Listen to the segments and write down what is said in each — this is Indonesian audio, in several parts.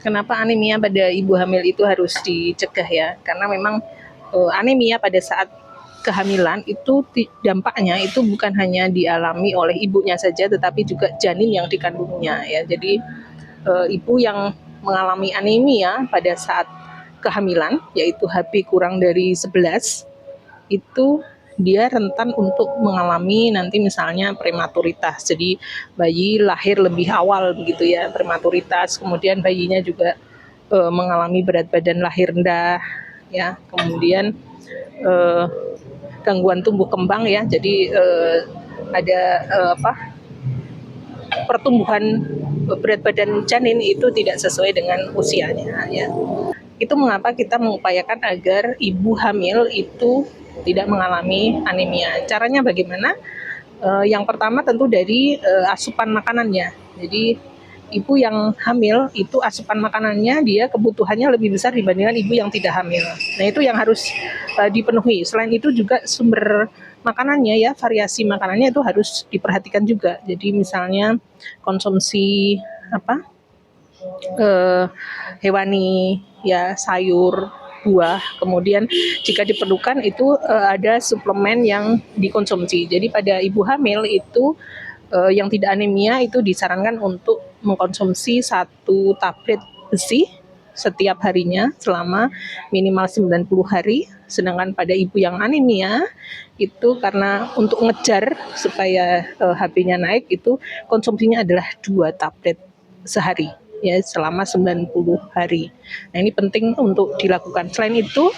Kenapa anemia pada ibu hamil itu harus dicegah ya? Karena memang anemia pada saat kehamilan itu dampaknya itu bukan hanya dialami oleh ibunya saja, tetapi juga janin yang dikandungnya ya. Jadi ibu yang mengalami anemia pada saat kehamilan, yaitu HB kurang dari 11, itu dia rentan untuk mengalami nanti misalnya prematuritas. Jadi bayi lahir lebih awal begitu ya, prematuritas. Kemudian bayinya juga mengalami berat badan lahir rendah ya. Kemudian eh, gangguan tumbuh kembang ya. Jadi ada pertumbuhan berat badan janin itu tidak sesuai dengan usianya ya. Itu mengapa kita mengupayakan agar ibu hamil itu tidak mengalami anemia. Caranya bagaimana? Yang pertama tentu dari asupan makanannya. Jadi ibu yang hamil itu asupan makanannya dia kebutuhannya lebih besar dibandingkan ibu yang tidak hamil. Nah itu yang harus dipenuhi. Selain itu juga sumber makanannya ya, variasi makanannya itu harus diperhatikan juga. Jadi misalnya konsumsi eh, hewani ya, sayur, buah. Kemudian jika diperlukan itu ada suplemen yang dikonsumsi. Jadi pada ibu hamil itu yang tidak anemia itu disarankan untuk mengkonsumsi 1 tablet besi setiap harinya selama minimal 90 hari. Sedangkan pada ibu yang anemia itu karena untuk ngejar supaya HB-nya naik itu konsumsinya adalah 2 tablet sehari ya selama 90 hari. Nah, ini penting untuk dilakukan. Selain itu,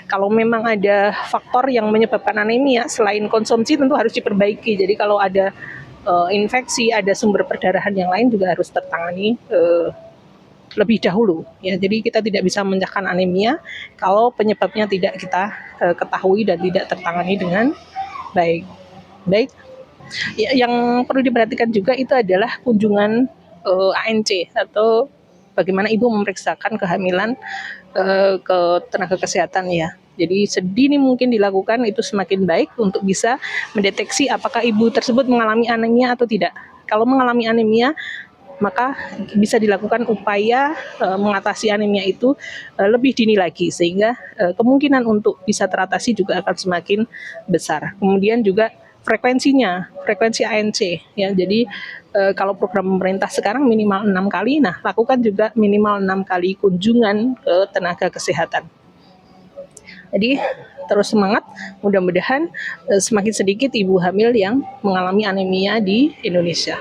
kalau memang ada faktor yang menyebabkan anemia selain konsumsi tentu harus diperbaiki. Jadi kalau ada infeksi, ada sumber perdarahan yang lain juga harus tertangani lebih dahulu ya. Jadi kita tidak bisa menyembuhkan anemia kalau penyebabnya tidak kita ketahui dan tidak tertangani dengan baik. Baik. Ya, yang perlu diperhatikan juga itu adalah kunjungan ANC atau bagaimana ibu memeriksakan kehamilan ke tenaga kesehatan ya. Jadi sedini mungkin dilakukan itu semakin baik untuk bisa mendeteksi apakah ibu tersebut mengalami anemia atau tidak. Kalau mengalami anemia, maka bisa dilakukan upaya mengatasi anemia itu lebih dini lagi sehingga kemungkinan untuk bisa teratasi juga akan semakin besar. Kemudian juga frekuensi ANC ya. Jadi kalau program pemerintah sekarang minimal 6 kali, nah lakukan juga minimal 6 kali kunjungan ke tenaga kesehatan. Jadi terus semangat, mudah-mudahan semakin sedikit ibu hamil yang mengalami anemia di Indonesia.